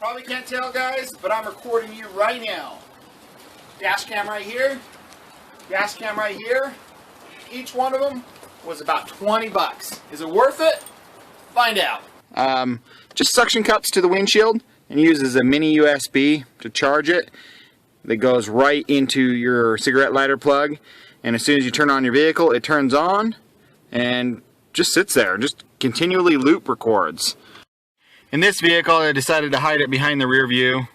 Probably can't tell, guys, but I'm recording you right now. Dash cam right here, dash cam right here. Each one of them was about 20 bucks. Is it worth it? Find out. Just suction cups to the windshield and uses a mini USB to charge it. That goes right into your cigarette lighter plug, and as soon as you turn on your vehicle, it turns on and just sits there, just continually loop records. In this vehicle, I decided to hide it behind the rear view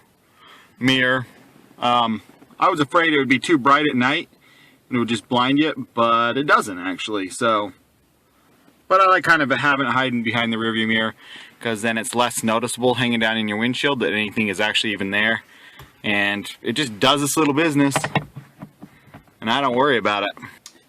mirror. I was afraid it would be too bright at night and it would just blind you, but it doesn't actually. But I like kind of having it hiding behind the rear view mirror because then it's less noticeable hanging down in your windshield that anything is actually even there. And it just does its little business, and I don't worry about it.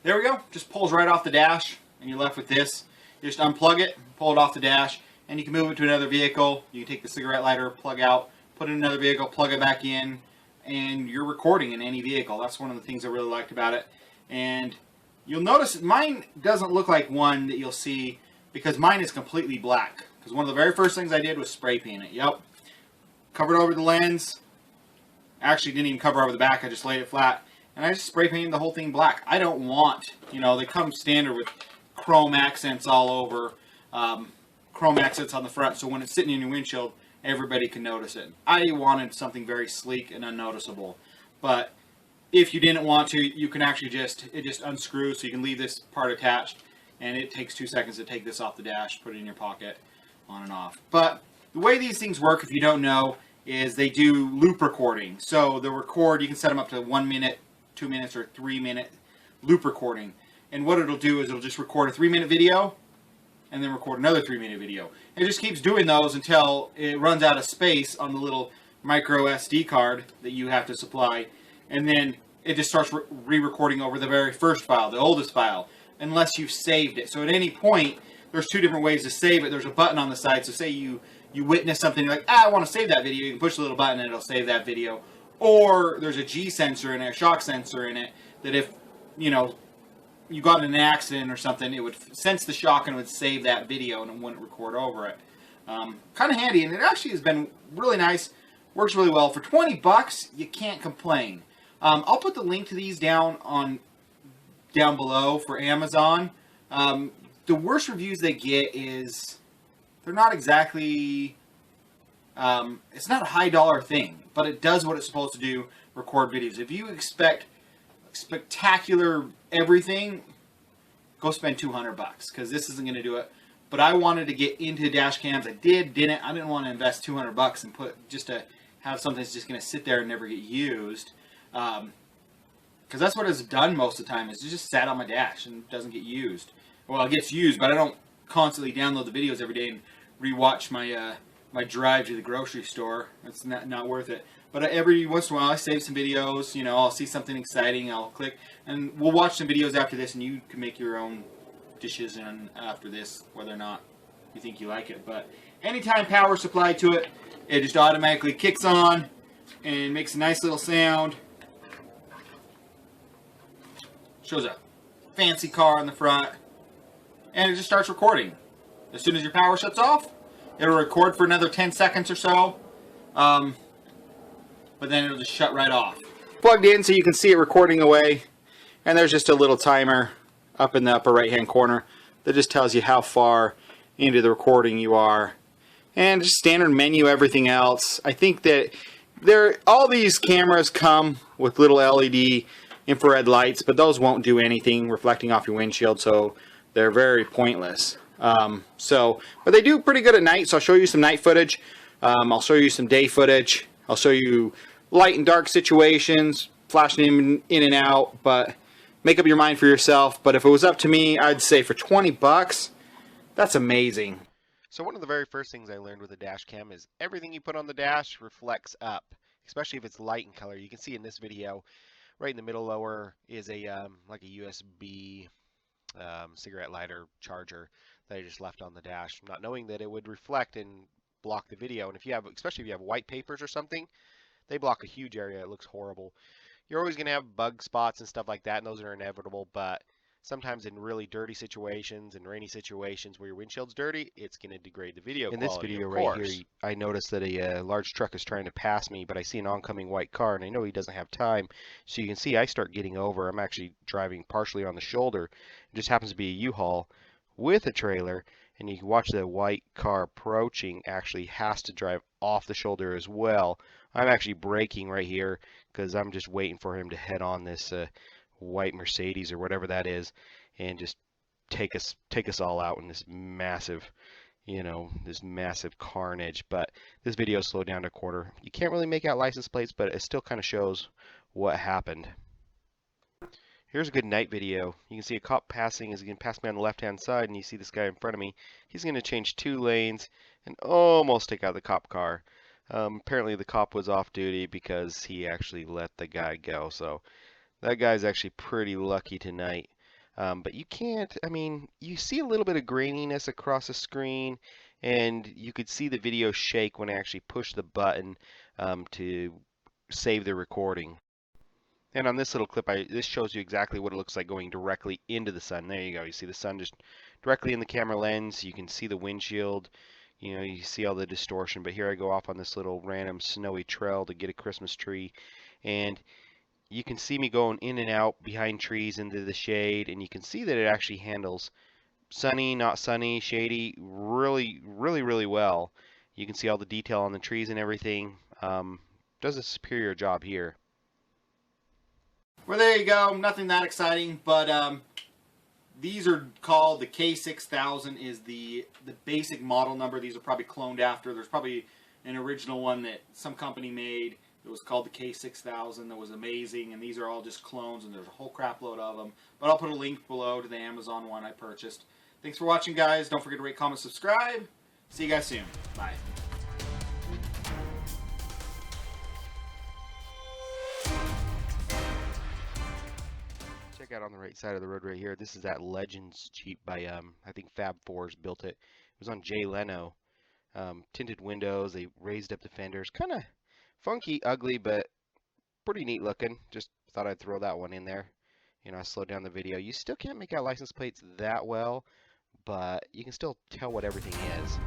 There we go. Just pulls right off the dash, and you're left with this. You just unplug it, pull it off the dash, and you can move it to another vehicle. You can take the cigarette lighter, plug out, put it in another vehicle, plug it back in, and you're recording in any vehicle. That's one of the things I really liked about it. And you'll notice mine doesn't look like one that you'll see because mine is completely black. Because one of the very first things I did was spray paint it. Yep. Covered over the lens. Actually didn't even cover over the back, I just laid it flat. And I just spray painted the whole thing black. I don't want, they come standard with chrome accents all over, chrome accents on the front, so when it's sitting in your windshield, everybody can notice it. I wanted something very sleek and unnoticeable. But if you didn't want to, you can actually it just unscrews, so you can leave this part attached, and it takes 2 seconds to take this off the dash, put it in your pocket, on and off. But the way these things work, if you don't know, is they do loop recording. So the record, you can set them up to 1 minute, 2 minutes, or 3 minute loop recording. And what it'll do is it'll just record a 3-minute video and then record another 3-minute video. It just keeps doing those until it runs out of space on the little micro SD card that you have to supply. And then it just starts re-recording over the very first file, the oldest file, unless you've saved it. So at any point, there's 2 different ways to save it. There's a button on the side. So say you witness something, you're like, I want to save that video. You can push the little button and it'll save that video. Or there's a G sensor in it, a shock sensor in it, that if, you got in an accident or something, it would sense the shock and it would save that video and it wouldn't record over it. Kind of handy, and it actually has been really nice. Works really well. For 20 bucks, you can't complain. I'll put the link to these down below for Amazon. The worst reviews they get is they're not exactly, it's not a high dollar thing, but it does what it's supposed to do, record videos. If you expect spectacular everything, go spend 200 bucks, because this isn't going to do it. But I wanted to get into dash cams. I didn't want to invest 200 bucks and just to have something that's just going to sit there and never get used. Because that's what it's done most of the time, is it just sat on my dash and doesn't get used. Well, it gets used, but I don't constantly download the videos every day and rewatch my drive to the grocery store. It's not worth it. But every once in a while, I save some videos. I'll see something exciting, I'll click, and we'll watch some videos after this, and you can make your own dishes after this, whether or not you think you like it. But anytime power supplied to it, it just automatically kicks on and makes a nice little sound. Shows a fancy car on the front, and it just starts recording. As soon as your power shuts off, it'll record for another 10 seconds or so, but then it'll just shut right off. Plugged in so you can see it recording away, and there's just a little timer up in the upper right hand corner that just tells you how far into the recording you are, and just standard menu, everything else. I think that all these cameras come with little LED infrared lights, but those won't do anything reflecting off your windshield, so they're very pointless. But they do pretty good at night, so I'll show you some night footage. I'll show you some day footage. I'll show you light and dark situations, flashing in and out, but make up your mind for yourself. But if it was up to me, I'd say for 20 bucks, that's amazing. So one of the very first things I learned with a dash cam is everything you put on the dash reflects up, especially if it's light in color. You can see in this video, right in the middle lower is like a USB cigarette lighter charger that I just left on the dash, not knowing that it would reflect and block the video. And especially if you have white papers or something, they block a huge area. It looks horrible. You're always going to have bug spots and stuff like that, and those are inevitable, but sometimes in really dirty situations and rainy situations where your windshield's dirty, it's going to degrade the video quality. In this video right here, I noticed that a large truck is trying to pass me, but I see an oncoming white car, and I know he doesn't have time. So you can see I start getting over. I'm actually driving partially on the shoulder. It just happens to be a U-Haul with a trailer, and you can watch the white car approaching actually has to drive off the shoulder as well. I'm actually braking right here because I'm just waiting for him to head on this white Mercedes or whatever that is, and just take us all out in this massive, this massive carnage. But this video slowed down to a quarter. You can't really make out license plates, but it still kind of shows what happened. Here's a good night video. You can see a cop passing. He's going to pass me on the left-hand side, and you see this guy in front of me. He's going to change 2 lanes and almost take out the cop car. Apparently the cop was off duty because he actually let the guy go. So that guy's actually pretty lucky tonight. But you can't, you see a little bit of graininess across the screen, and you could see the video shake when I actually push the button to save the recording. And on this little clip, this shows you exactly what it looks like going directly into the sun. There you go. You see the sun just directly in the camera lens. You can see the windshield. You see all the distortion. But here I go off on this little random snowy trail to get a Christmas tree. And you can see me going in and out behind trees into the shade. And you can see that it actually handles sunny, not sunny, shady really, really, really well. You can see all the detail on the trees and everything. Does a superior job here. Well, there you go. Nothing that exciting, but these are called the K6000 is the basic model number. These are probably cloned after. There's probably an original one that some company made. It was called the K6000 that was amazing, and these are all just clones, and there's a whole crap load of them. But I'll put a link below to the Amazon one I purchased. Thanks for watching, guys. Don't forget to rate, comment, subscribe. See you guys soon. Bye. Check out on the right side of the road right here. This is that Legends Jeep by I think Fab Fours built it. It was on Jay Leno. Tinted windows. They raised up the fenders. Kind of funky, ugly, but pretty neat looking. Just thought I'd throw that one in there. I slowed down the video. You still can't make out license plates that well, but you can still tell what everything is.